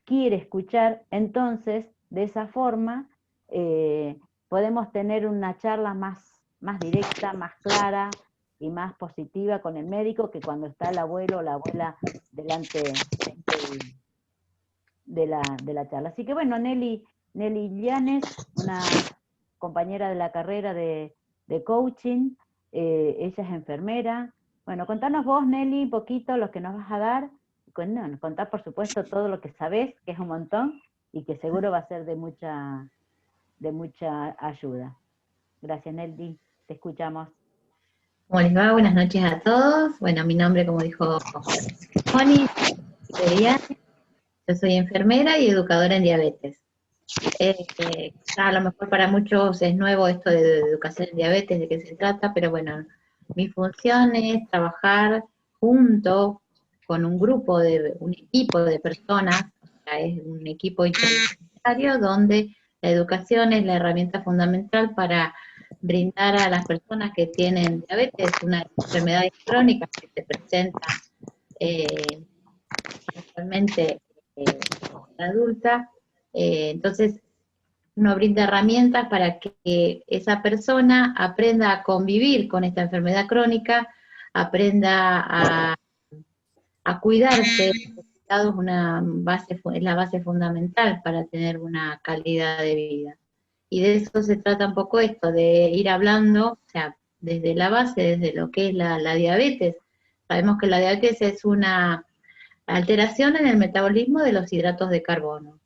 quiere escuchar, entonces de esa forma podemos tener una charla más directa, más clara y más positiva con el médico que cuando está el abuelo o la abuela delante de la charla. Así que bueno, Nelly Llanes, una compañera de la carrera de coaching, ella es enfermera. Bueno, contanos vos, Nelly, un poquito lo que nos vas a dar. Contar, por supuesto, todo lo que sabés, que es un montón, y que seguro va a ser de mucha ayuda. Gracias, Nelly, te escuchamos. ¿Cómo les va? Buenas noches a todos. Bueno, mi nombre, como dijo Moni, yo soy enfermera y educadora en diabetes. Ya a lo mejor para muchos es nuevo esto de educación en diabetes, de qué se trata, pero bueno, mi función es trabajar junto con un equipo de personas, o sea, es un equipo interdisciplinario donde la educación es la herramienta fundamental para brindar a las personas que tienen diabetes, una enfermedad crónica que se presenta eh, actualmente adulta. Entonces, uno brinda herramientas para que esa persona aprenda a convivir con esta enfermedad crónica, aprenda a cuidarse. Es es la base fundamental para tener una calidad de vida. Y de eso se trata un poco esto, de ir hablando, o sea, desde la base, desde lo que es la diabetes. Sabemos que la diabetes es una alteración en el metabolismo de los hidratos de carbono.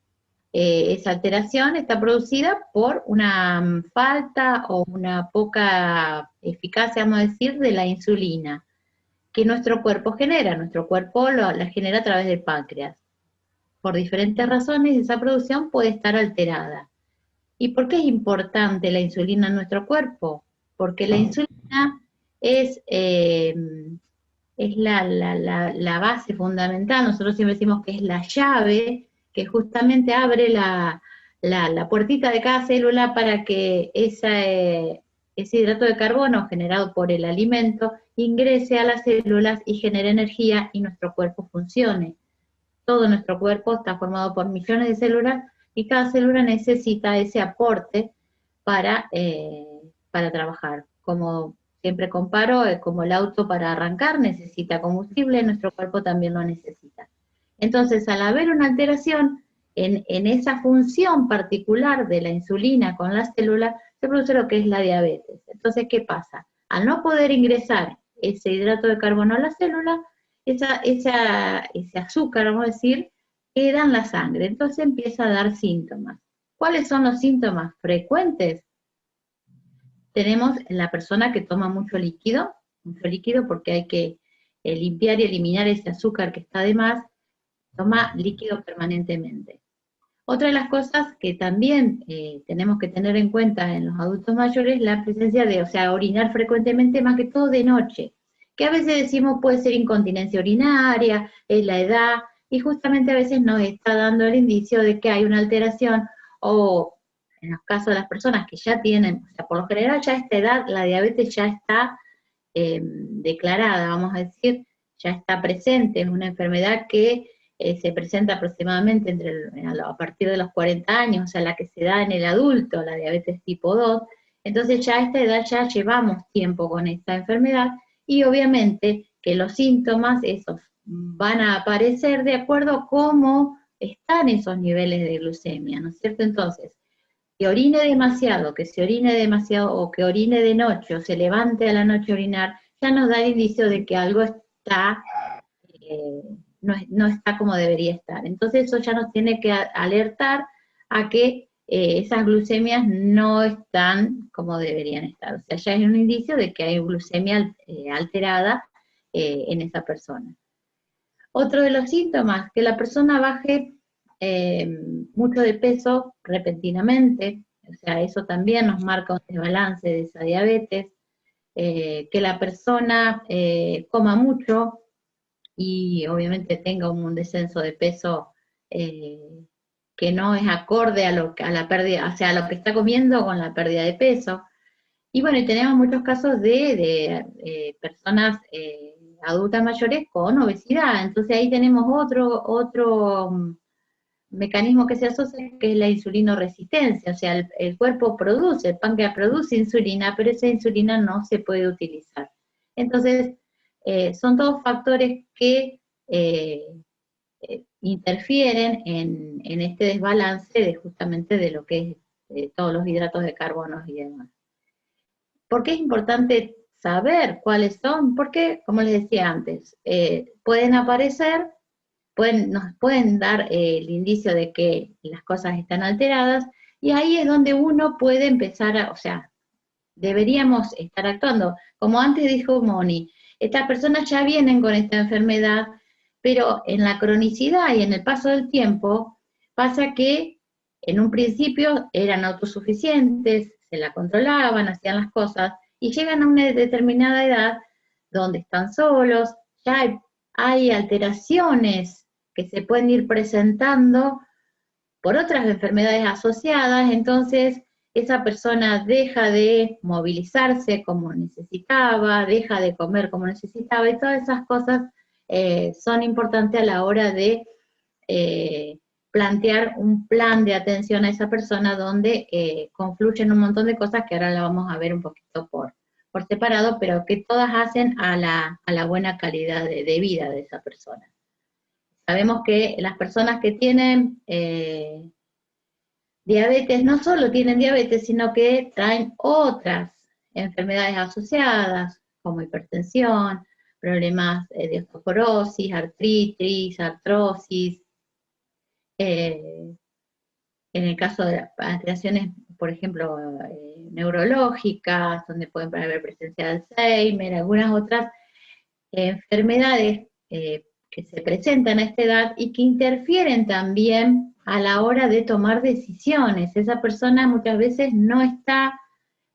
Esa alteración está producida por una falta o una poca eficacia, vamos a decir, de la insulina que nuestro cuerpo genera. Nuestro cuerpo la genera a través del páncreas. Por diferentes razones, esa producción puede estar alterada. ¿Y por qué es importante la insulina en nuestro cuerpo? Porque la insulina es la base fundamental. Nosotros siempre decimos que es la llave que justamente abre la puertita de cada célula para que ese hidrato de carbono generado por el alimento ingrese a las células y genere energía y nuestro cuerpo funcione. Todo nuestro cuerpo está formado por millones de células y cada célula necesita ese aporte para trabajar. Como siempre comparo, como el auto para arrancar necesita combustible, nuestro cuerpo también lo necesita. Entonces, al haber una alteración en esa función particular de la insulina con las células, se produce lo que es la diabetes. Entonces, ¿qué pasa? Al no poder ingresar ese hidrato de carbono a la célula, ese azúcar, vamos a decir, queda en la sangre. Entonces empieza a dar síntomas. ¿Cuáles son los síntomas frecuentes? Tenemos la persona que toma mucho líquido porque hay que limpiar y eliminar ese azúcar que está de más, toma líquido permanentemente. Otra de las cosas que también tenemos que tener en cuenta en los adultos mayores es la presencia de, o sea, orinar frecuentemente, más que todo de noche, que a veces decimos puede ser incontinencia urinaria, es la edad, y justamente a veces nos está dando el indicio de que hay una alteración, o en los casos de las personas que ya tienen, o sea, por lo general ya a esta edad la diabetes ya está declarada, vamos a decir, ya está presente, es una enfermedad que se presenta aproximadamente a partir de los 40 años, o sea, la que se da en el adulto, la diabetes tipo 2. Entonces ya a esta edad ya llevamos tiempo con esta enfermedad y obviamente que los síntomas esos van a aparecer de acuerdo a cómo están esos niveles de glucemia, ¿no es cierto? Entonces, que orine demasiado, que se orine demasiado o que orine de noche o se levante a la noche a orinar, ya nos da el indicio de que algo está no está como debería estar. Entonces eso ya nos tiene que alertar a que esas glucemias no están como deberían estar. O sea, ya es un indicio de que hay glucemia alterada en esa persona. Otro de los síntomas, que la persona baje mucho de peso repentinamente, o sea, eso también nos marca un desbalance de esa diabetes, que la persona coma mucho, y obviamente tenga un descenso de peso eh, que no es acorde a la pérdida, o sea, a lo que está comiendo con la pérdida de peso. Y bueno, y tenemos muchos casos de personas adultas mayores con obesidad. Entonces ahí tenemos mecanismo que se asocia, que es la insulinoresistencia, o sea, el cuerpo produce, el páncreas produce insulina, pero esa insulina no se puede utilizar. Entonces, son todos factores que interfieren en este desbalance de justamente de lo que es todos los hidratos de carbono y demás. ¿Por qué es importante saber cuáles son? Porque, como les decía antes, pueden aparecer, nos pueden dar el indicio de que las cosas están alteradas, y ahí es donde uno puede empezar o sea, deberíamos estar actuando. Como antes dijo Moni, estas personas ya vienen con esta enfermedad, pero en la cronicidad y en el paso del tiempo pasa que en un principio eran autosuficientes, se la controlaban, hacían las cosas, y llegan a una determinada edad donde están solos, ya hay alteraciones que se pueden ir presentando por otras enfermedades asociadas, entonces esa persona deja de movilizarse como necesitaba, deja de comer como necesitaba, y todas esas cosas son importantes a la hora de plantear un plan de atención a esa persona donde confluyen un montón de cosas que ahora la vamos a ver un poquito por separado, pero que todas hacen a la buena calidad de vida de esa persona. Sabemos que las personas que tienen diabetes no solo tienen diabetes, sino que traen otras enfermedades asociadas, como hipertensión, problemas de osteoporosis, artritis, artrosis. En el caso de alteraciones, por ejemplo, neurológicas, donde pueden haber presencia de Alzheimer, algunas otras enfermedades que se presentan a esta edad y que interfieren también a la hora de tomar decisiones. Esa persona muchas veces no está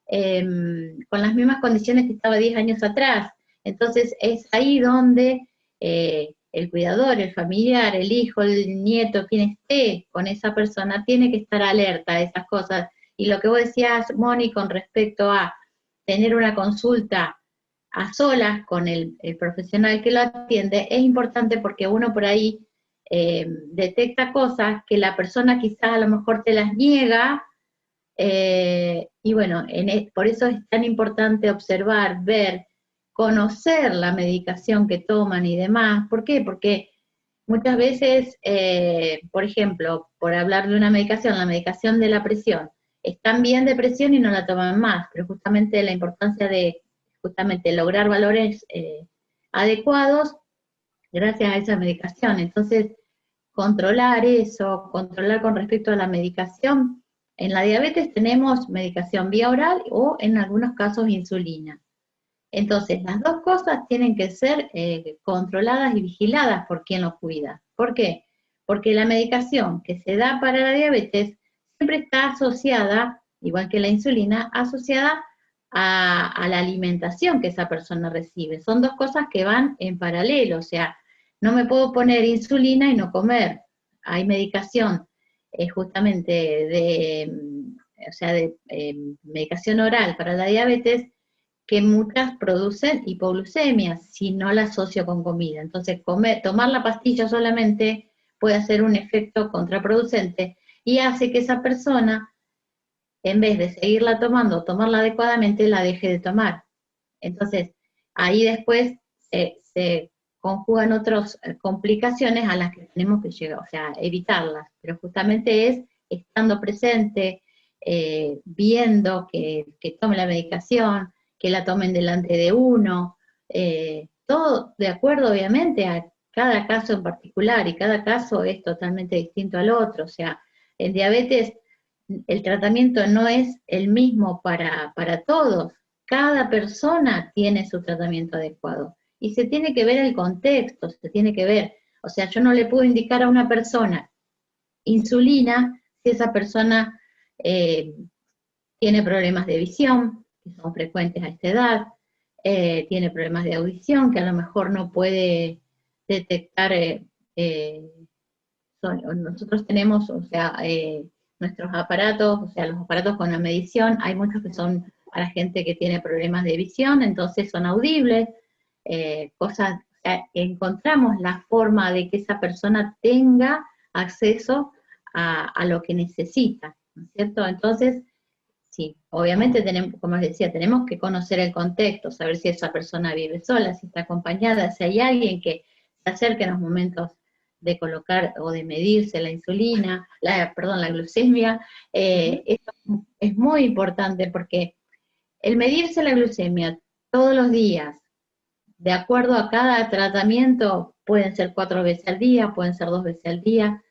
con las mismas condiciones que estaba 10 años atrás. Entonces es ahí donde el cuidador, el familiar, el hijo, el nieto, quien esté con esa persona, tiene que estar alerta a esas cosas. Y lo que vos decías, Moni, con respecto a tener una consulta a solas con el profesional que lo atiende, es importante porque uno por ahí detecta cosas que la persona quizás a lo mejor te las niega, y bueno, por eso es tan importante observar, ver, conocer la medicación que toman y demás. ¿Por qué? Porque muchas veces, por ejemplo, por hablar de una medicación, la medicación de la presión, están bien de presión y no la toman más, pero justamente la importancia de justamente lograr valores adecuados gracias a esa medicación. Entonces, controlar eso, controlar con respecto a la medicación. En la diabetes tenemos medicación vía oral o en algunos casos insulina. Entonces, las dos cosas tienen que ser controladas y vigiladas por quien los cuida. ¿Por qué? Porque la medicación que se da para la diabetes siempre está asociada, igual que la insulina, asociada a la alimentación que esa persona recibe. Son dos cosas que van en paralelo, o sea, no me puedo poner insulina y no comer. Hay medicación justamente de medicación oral para la diabetes, que muchas producen hipoglucemias si no la asocio con comida. Entonces, tomar la pastilla solamente puede hacer un efecto contraproducente y hace que esa persona, en vez de seguirla tomando o tomarla adecuadamente, la deje de tomar. Entonces, ahí después se conjugan otras complicaciones a las que tenemos que llegar, o sea, evitarlas, pero justamente es estando presente, viendo que tome la medicación, que la tomen delante de uno, todo de acuerdo obviamente a cada caso en particular, y cada caso es totalmente distinto al otro. O sea, en diabetes el tratamiento no es el mismo para todos, cada persona tiene su tratamiento adecuado, y se tiene que ver el contexto, se tiene que ver, o sea, yo no le puedo indicar a una persona insulina si esa persona tiene problemas de visión, que son frecuentes a esta edad, tiene problemas de audición, que a lo mejor no puede detectar, nosotros tenemos, o sea, nuestros aparatos, o sea, los aparatos con la medición, hay muchos que son para gente que tiene problemas de visión, entonces son audibles, encontramos la forma de que esa persona tenga acceso a lo que necesita, ¿no es cierto? Entonces, sí, obviamente tenemos, como les decía, tenemos que conocer el contexto, saber si esa persona vive sola, si está acompañada, si hay alguien que se acerque en los momentos de colocar o de medirse la insulina, la glucemia. Esto es muy importante porque el medirse la glucemia todos los días, de acuerdo a cada tratamiento, pueden ser 4 veces al día, pueden ser 2 veces al día,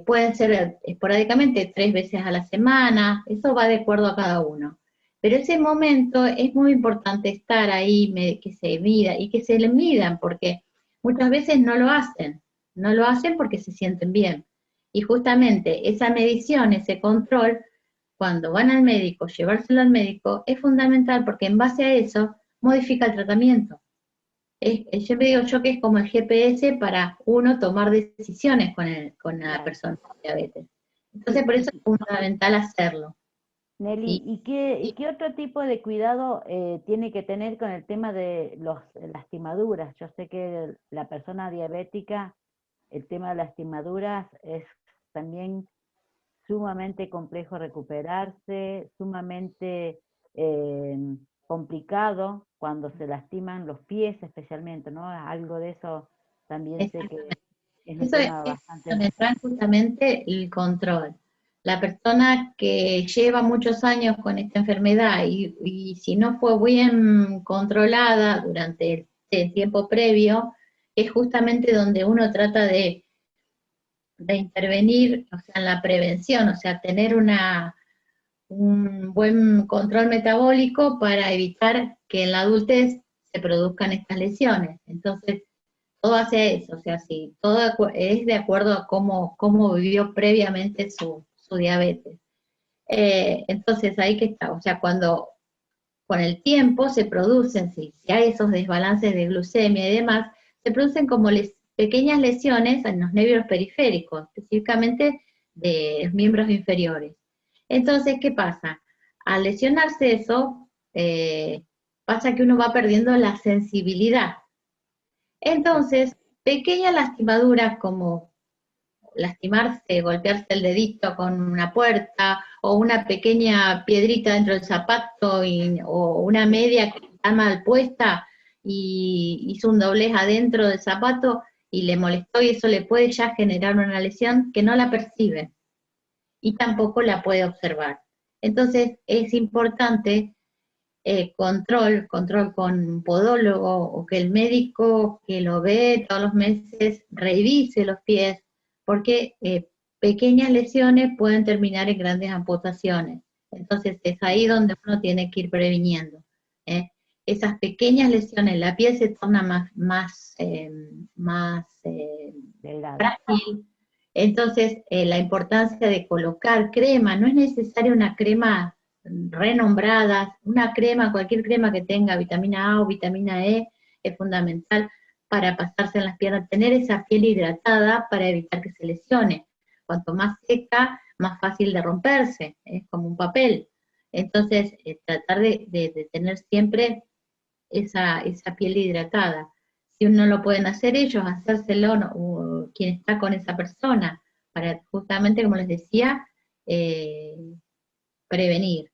pueden ser esporádicamente 3 veces a la semana, eso va de acuerdo a cada uno. Pero ese momento es muy importante estar ahí, que se mida y que se le midan, porque muchas veces no lo hacen porque se sienten bien. Y justamente esa medición, ese control, cuando van al médico, llevárselo al médico, es fundamental porque en base a eso modifica el tratamiento. Yo me digo yo que es como el GPS para uno tomar decisiones con la persona con diabetes. Entonces por eso es fundamental hacerlo. Nelly, ¿y qué otro tipo de cuidado tiene que tener con el tema de las lastimaduras? Yo sé que la persona diabética, el tema de las lastimaduras es también sumamente complejo recuperarse, sumamente complicado cuando se lastiman los pies especialmente, ¿no? Algo de eso también sé que es un Eso tema es bastante... fundamental justamente el control. La persona que lleva muchos años con esta enfermedad y si no fue bien controlada durante el tiempo previo, es justamente donde uno trata de intervenir, o sea, en la prevención, o sea, tener un buen control metabólico para evitar que en la adultez se produzcan estas lesiones. Entonces, todo hace eso, o sea, sí, todo es de acuerdo a cómo vivió previamente su diabetes. Entonces, ahí que está, o sea, cuando con el tiempo se producen, si hay esos desbalances de glucemia y demás, se producen como pequeñas lesiones en los nervios periféricos, específicamente de los miembros inferiores. Entonces, ¿qué pasa? Al lesionarse eso, pasa que uno va perdiendo la sensibilidad. Entonces, pequeñas lastimaduras como lastimarse, golpearse el dedito con una puerta, o una pequeña piedrita dentro del zapato, o una media que está mal puesta y hizo un doblez adentro del zapato y le molestó, y eso le puede ya generar una lesión que no la percibe y tampoco la puede observar. Entonces es importante control con un podólogo, o que el médico que lo ve todos los meses revise los pies, porque pequeñas lesiones pueden terminar en grandes amputaciones. Entonces es ahí donde uno tiene que ir previniendo. Esas pequeñas lesiones, la piel se torna más frágil. Entonces la importancia de colocar crema, no es necesaria una crema renombradas, una crema, cualquier crema que tenga vitamina A o vitamina E es fundamental para pasarse en las piernas, tener esa piel hidratada para evitar que se lesione. Cuanto más seca, más fácil de romperse, es como un papel. Entonces, tratar de tener siempre esa piel hidratada. Si no lo pueden hacer ellos, hacérselo quien está con esa persona, para justamente, como les decía, prevenir.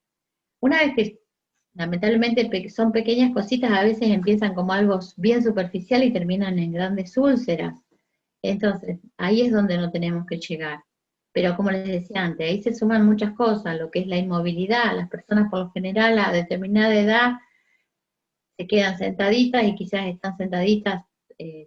Una vez que lamentablemente son pequeñas cositas, a veces empiezan como algo bien superficial y terminan en grandes úlceras. Entonces, ahí es donde no tenemos que llegar. Pero como les decía antes, ahí se suman muchas cosas, lo que es la inmovilidad. Las personas por lo general a determinada edad se quedan sentaditas y quizás están sentaditas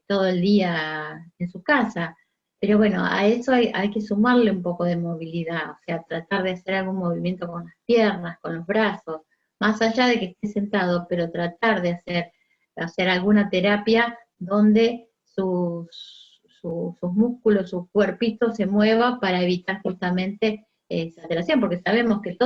todo el día en su casa. Pero bueno, a eso hay que sumarle un poco de movilidad, o sea, tratar de hacer algún movimiento con las piernas, con los brazos, más allá de que esté sentado, pero tratar de hacer alguna terapia donde sus músculos, su cuerpito se mueva para evitar justamente esa alteración, porque sabemos que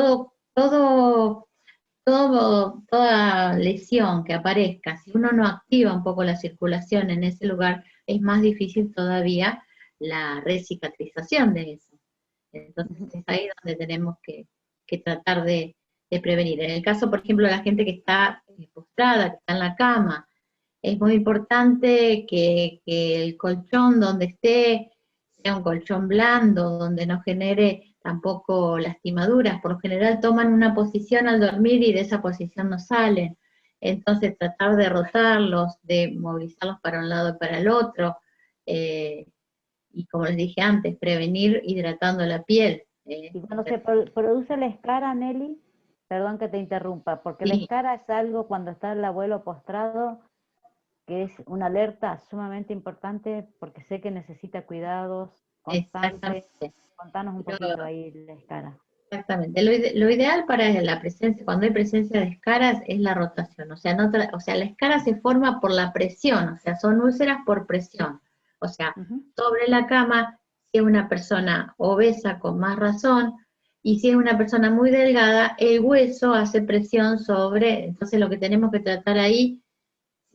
toda lesión que aparezca, si uno no activa un poco la circulación en ese lugar, es más difícil todavía la recicatrización de eso. Entonces es ahí donde tenemos que tratar de prevenir. En el caso, por ejemplo, de la gente que está postrada, que está en la cama, es muy importante que el colchón donde esté sea un colchón blando, donde no genere tampoco lastimaduras. Por lo general toman una posición al dormir y de esa posición no salen. Entonces tratar de rotarlos, de movilizarlos para un lado y para el otro, y como les dije antes, prevenir hidratando la piel. Y cuando se produce la escara, Nelly, perdón que te interrumpa, porque la Sí, escara es algo cuando está el abuelo postrado, que es una alerta sumamente importante porque sé que necesita cuidados constantes. exactamente. Contanos un poquito ahí la escara. Exactamente. Lo ideal para la presencia, cuando hay presencia de escaras, es la rotación. O sea, o sea, la escara se forma por la presión, o sea, son úlceras por presión. O sea, Ujú. sobre la cama, si es una persona obesa con más razón, y si es una persona muy delgada, el hueso hace presión sobre, entonces lo que tenemos que tratar ahí,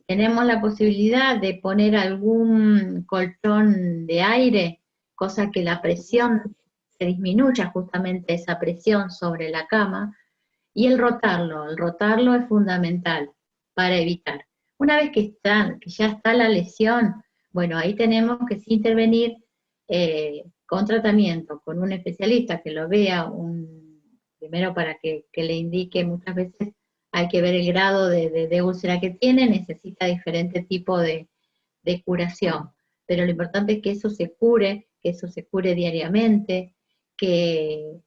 tenemos la posibilidad de poner algún colchón de aire, cosa que la presión se disminuya justamente esa presión sobre la cama, y el rotarlo es fundamental para evitar. Una vez que ya está la lesión, bueno, ahí tenemos que sí intervenir con tratamiento, con un especialista que lo vea, primero para que le indique, muchas veces hay que ver el grado de úlcera que tiene, necesita diferente tipo de curación, pero lo importante es que eso se cure diariamente, que,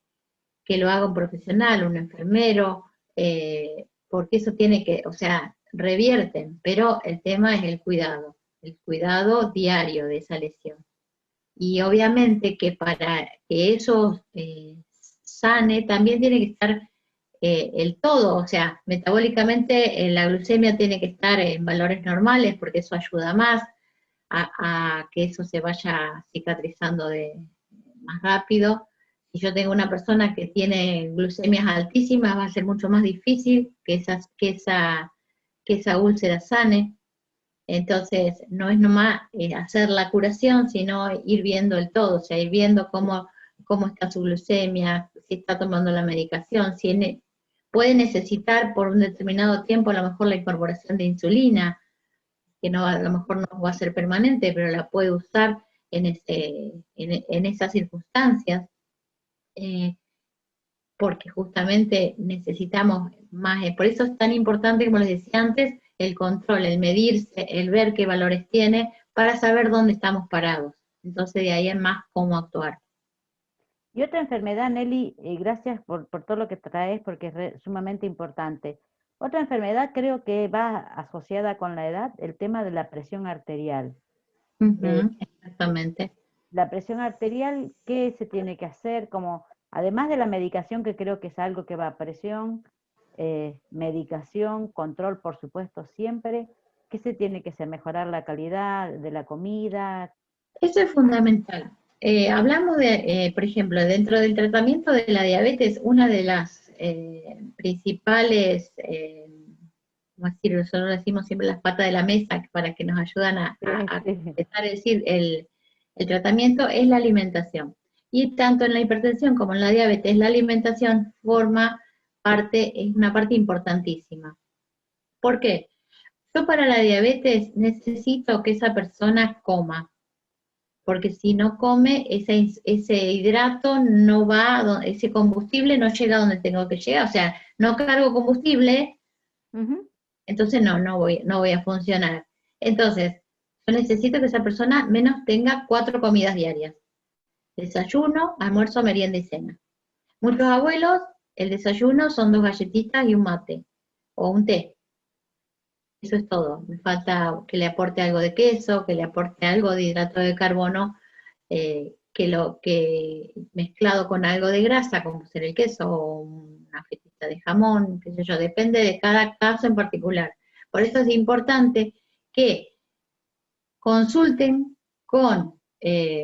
que lo haga un profesional, un enfermero, porque eso tiene que, o sea, revierten, pero el tema es el cuidado diario de esa lesión. Y obviamente que para que eso sane, también tiene que estar el todo, o sea, metabólicamente la glucemia tiene que estar en valores normales porque eso ayuda más a que eso se vaya cicatrizando más rápido. Si yo tengo una persona que tiene glucemias altísimas, va a ser mucho más difícil que esa úlcera sane. Entonces, no es nomás hacer la curación, sino ir viendo el todo, o sea, ir viendo cómo está su glucemia, si está tomando la medicación, puede necesitar por un determinado tiempo a lo mejor la incorporación de insulina, que no, a lo mejor no va a ser permanente, pero la puede usar en esas circunstancias, eh, porque justamente necesitamos más, por eso es tan importante, como les decía antes, el control, el medirse, el ver qué valores tiene, para saber dónde estamos parados. Entonces de ahí es más cómo actuar. Y otra enfermedad, Nelly, gracias por todo lo que traes, porque es sumamente importante. Otra enfermedad creo que va asociada con la edad, el tema de la presión arterial. Eh, Exactamente. la presión arterial, ¿qué se tiene que hacer? Como, además de la medicación, que creo que es algo que va a presión, medicación, control, por supuesto, siempre. ¿Qué se tiene que hacer? Mejorar la calidad de la comida. Eso es fundamental. Hablamos por ejemplo, dentro del tratamiento de la diabetes, una de las principales, como decir, nosotros decimos siempre las patas de la mesa para que nos ayudan a Sí. empezar a decir el tratamiento es la alimentación. Y tanto en la hipertensión como en la diabetes, la alimentación es una parte importantísima. ¿Por qué? Yo para la diabetes necesito que esa persona coma, porque si no come, ese hidrato no va, ese combustible no llega a donde tengo que llegar, o sea, no cargo combustible, Ujú. entonces no voy a funcionar. Entonces, yo necesito que esa persona menos tenga 4 comidas diarias: desayuno, almuerzo, merienda y cena. Muchos abuelos, el desayuno son 2 galletitas y un mate, o un té. Eso es todo. Me falta que le aporte algo de queso, que le aporte algo de hidrato de carbono, que mezclado con algo de grasa, como ser el queso o una fetita de jamón, qué sé yo, depende de cada caso en particular. Por eso es importante que consulten con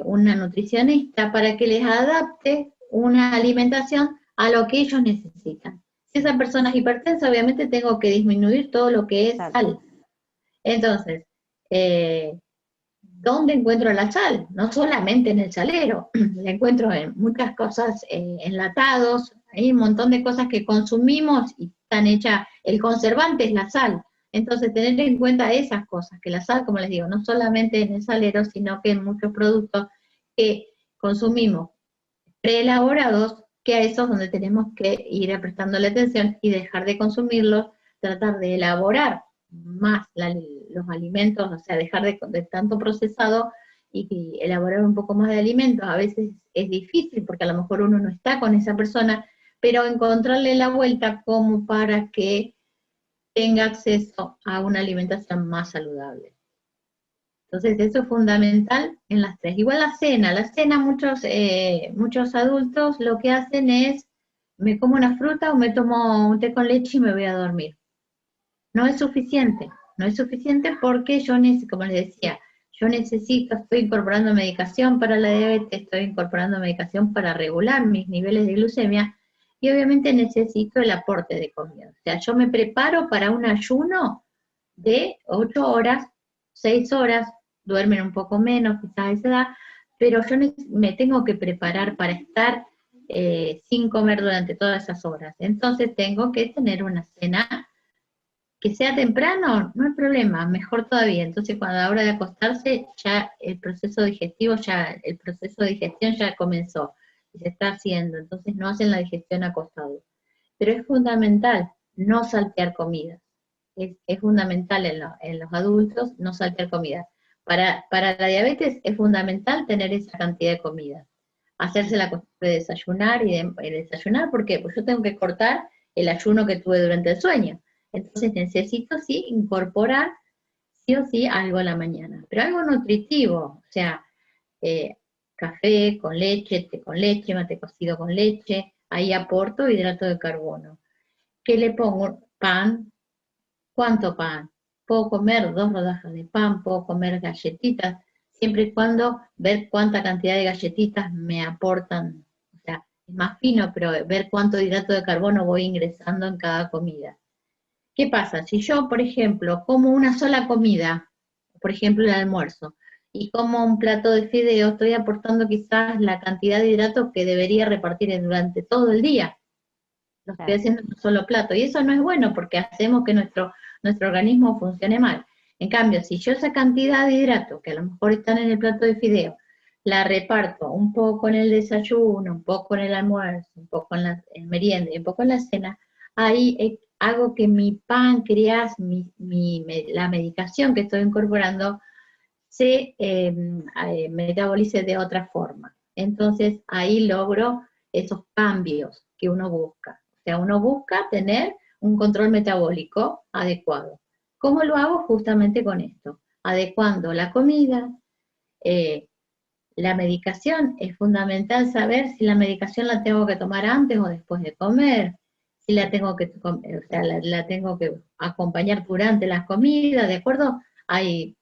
una nutricionista para que les adapte una alimentación a lo que ellos necesitan. Si esa persona es hipertensa, obviamente tengo que disminuir todo lo que es Sal. sal. Entonces, ¿dónde encuentro la sal? No solamente en el salero, la encuentro en muchas cosas, enlatados, hay un montón de cosas que consumimos y están hechas, el conservante es la sal. Entonces, tener en cuenta esas cosas, que la sal, como les digo, no solamente en el salero, sino que en muchos productos que consumimos preelaborados, que a esos donde tenemos que ir prestándole atención y dejar de consumirlos, tratar de elaborar más los alimentos, o sea, dejar de tanto procesado y elaborar un poco más de alimentos. A veces es difícil porque a lo mejor uno no está con esa persona, pero encontrarle la vuelta como para que tenga acceso a una alimentación más saludable. Entonces eso es fundamental en las tres. Igual la cena muchos adultos lo que hacen es, me como una fruta o me tomo un té con leche y me voy a dormir. No es suficiente, no es suficiente porque yo, como les decía, yo necesito, estoy incorporando medicación para la diabetes, estoy incorporando medicación para regular mis niveles de glucemia, y obviamente necesito el aporte de comida. O sea, yo me preparo para un ayuno de 8 horas, 6 horas, duermen un poco menos quizás a esa edad, pero yo me tengo que preparar para estar sin comer durante todas esas horas. Entonces tengo que tener una cena que sea temprano, no hay problema, mejor todavía. Entonces, cuando a la hora de acostarse, ya el proceso digestivo, el proceso de digestión ya comenzó y se está haciendo. Entonces, no hacen la digestión acostados. Pero es fundamental no saltear comidas. Es fundamental en los adultos no saltear comidas. Para la diabetes es fundamental tener esa cantidad de comida. Hacerse la costumbre de desayunar y de desayunar, ¿por qué? Pues yo tengo que cortar el ayuno que tuve durante el sueño. Entonces necesito, sí, incorporar sí o sí algo a la mañana, pero algo nutritivo, o sea, café con leche, té con leche, mate cocido con leche, ahí aporto hidrato de carbono. ¿Qué le pongo? Pan. ¿Cuánto pan? Puedo comer 2 rodajas de pan, puedo comer galletitas, siempre y cuando ver cuánta cantidad de galletitas me aportan, o sea, es más fino, pero ver cuánto hidrato de carbono voy ingresando en cada comida. ¿Qué pasa? Si yo, por ejemplo, como una sola comida, por ejemplo el almuerzo, y como un plato de fideo, estoy aportando quizás la cantidad de hidratos que debería repartir durante todo el día. Lo estoy haciendo en un solo plato, y eso no es bueno porque hacemos que nuestro organismo funcione mal. En cambio, si yo esa cantidad de hidratos, que a lo mejor están en el plato de fideo, la reparto un poco en el desayuno, un poco en el almuerzo, un poco en la merienda y un poco en la cena, ahí hago que mi páncreas, la medicación que estoy incorporando, se metabolice de otra forma. Entonces ahí logro esos cambios que uno busca. O sea, uno busca tener un control metabólico adecuado. ¿Cómo lo hago? Justamente con esto, adecuando la comida, la medicación. Es fundamental saber si la medicación la tengo que tomar antes o después de comer, si la tengo que, o sea, la tengo que acompañar durante las comidas, ¿de acuerdo? Hay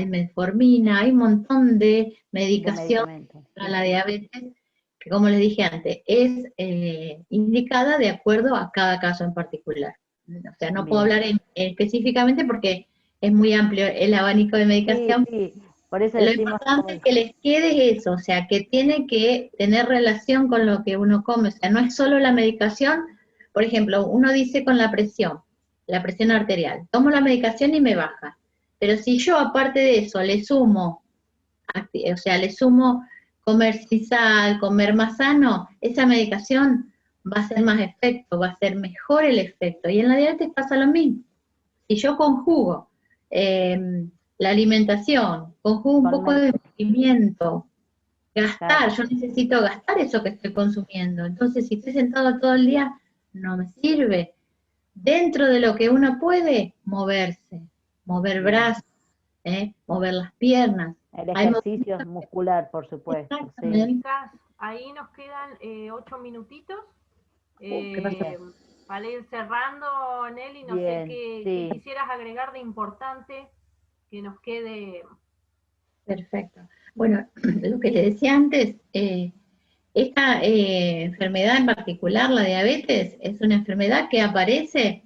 metformina, hay un montón de medicación para la diabetes, que como les dije antes, es indicada de acuerdo a cada caso en particular. O sea, no puedo hablar específicamente porque es muy amplio el abanico de medicación. Sí, sí. Por eso Lo decimos importante es que les quede eso, o sea, que tiene que tener relación con lo que uno come, o sea, no es solo la medicación. Por ejemplo, uno dice con la presión arterial, tomo la medicación y me baja, pero si yo aparte de eso le sumo, o sea, le sumo comer sin sal, comer más sano, esa medicación va a hacer más efecto, va a ser mejor el efecto, y en la diabetes pasa lo mismo. Si yo conjugo la alimentación, conjugo un poco de movimiento, gastar, yo necesito gastar eso que estoy consumiendo. Entonces, si estoy sentado todo el día, no me sirve. Dentro de lo que uno puede, moverse, mover brazos, mover las piernas. El ejercicio muscular, por supuesto. Exactamente. Sí. Ahí nos quedan 8 minutitos. Para ir cerrando, Nelly, no sé qué quisieras agregar de importante que nos quede. Perfecto. Bueno, lo que le decía antes, esta enfermedad en particular, la diabetes, es una enfermedad que aparece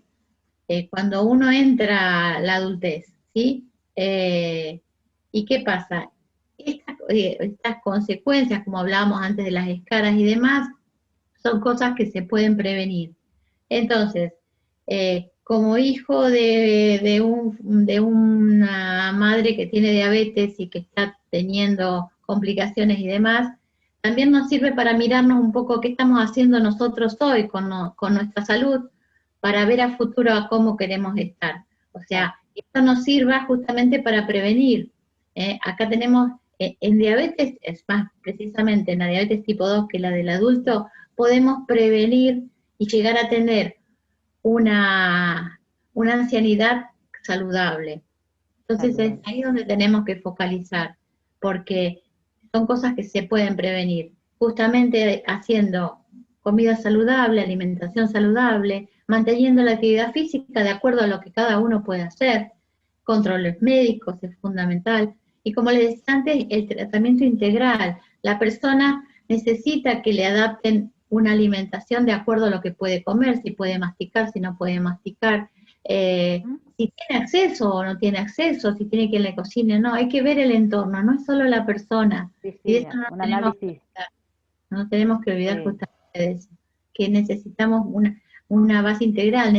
cuando uno entra a la adultez, ¿sí? ¿Y qué pasa? Estas consecuencias, como hablábamos antes de las escaras y demás, son cosas que se pueden prevenir. Entonces, como hijo de una madre que tiene diabetes y que está teniendo complicaciones y demás, también nos sirve para mirarnos un poco qué estamos haciendo nosotros hoy con nuestra salud, para ver a futuro a cómo queremos estar. O sea, esto nos sirva justamente para prevenir. Acá tenemos, en diabetes, es más precisamente en la diabetes tipo 2 que la del adulto, podemos prevenir y llegar a tener una ancianidad saludable. Entonces es ahí donde tenemos que focalizar, porque son cosas que se pueden prevenir, justamente haciendo comida saludable, alimentación saludable, manteniendo la actividad física de acuerdo a lo que cada uno puede hacer, controles médicos es fundamental, y como les decía antes, el tratamiento integral. La persona necesita que le adapten una alimentación de acuerdo a lo que puede comer, si puede masticar, si no puede masticar, si tiene acceso o no tiene acceso, si tiene quien le cocine, no, hay que ver el entorno, no es solo la persona. Sí, Y de eso no tenemos que olvidar justamente de eso, que necesitamos una base integral,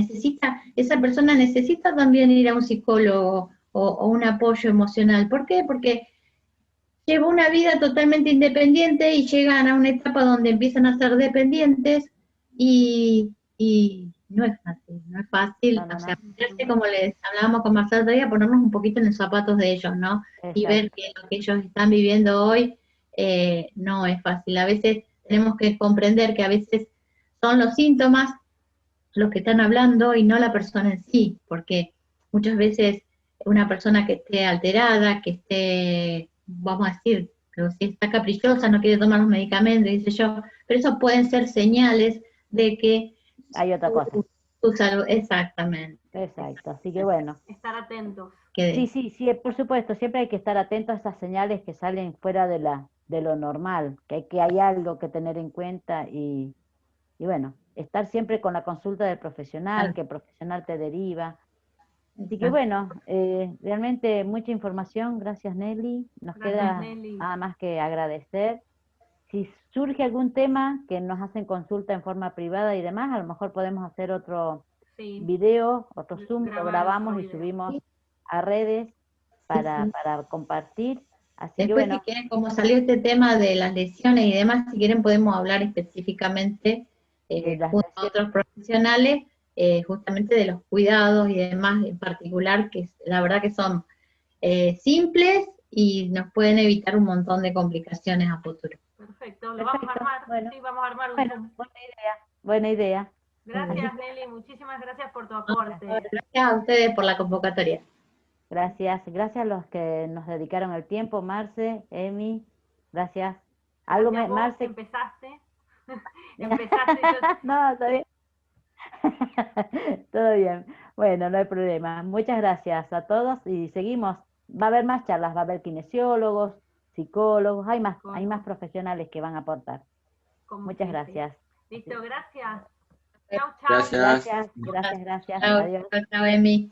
esa persona necesita también ir a un psicólogo o un apoyo emocional. ¿Por qué? Porque lleva una vida totalmente independiente y llegan a una etapa donde empiezan a ser dependientes y no es fácil, o sea, como les hablábamos con Marcelo todavía, ponernos un poquito en los zapatos de ellos, ¿no? Exacto. Y ver que lo que ellos están viviendo hoy no es fácil. A veces tenemos que comprender que a veces son los síntomas los que están hablando y no la persona en sí, porque muchas veces una persona que esté alterada, que esté, vamos a decir, pero si está caprichosa, no quiere tomar los medicamentos, dice yo, pero eso pueden ser señales de que hay otra cosa. Tu salud, exactamente. Exacto, así que bueno. Estar atentos. Sí, por supuesto, siempre hay que estar atentos a esas señales que salen fuera de lo normal, que hay algo que tener en cuenta y bueno, estar siempre con la consulta del profesional, que el profesional te deriva. Así que bueno, realmente mucha información, gracias Nelly, nos queda nada más que agradecer. Si surge algún tema que nos hacen consulta en forma privada y demás, a lo mejor podemos hacer otro video, otro Zoom, lo grabamos y subimos a redes para compartir. Así después, que bueno, si quieren, como salió este tema de las lesiones y demás, si quieren podemos hablar específicamente junto a otros profesionales, justamente de los cuidados y demás en particular, que la verdad que son simples y nos pueden evitar un montón de complicaciones a futuro. Perfecto, lo vamos a armar. Bueno, sí, vamos a armar un Zoom. Buena idea. Gracias, Nelly, muchísimas gracias por tu aporte. Gracias a ustedes por la convocatoria. Gracias a los que nos dedicaron el tiempo, Marce, Emi, gracias. Algo gracias vos, Marce. Empezaste. No, está bien. Todo bien. Bueno, no hay problema. Muchas gracias a todos y seguimos. Va a haber más charlas, va a haber kinesiólogos, psicólogos, hay más profesionales que van a aportar. Muchas gracias. Listo, gracias. Chau, chau. Gracias. Gracias. Chau, Adiós. chau, Emi.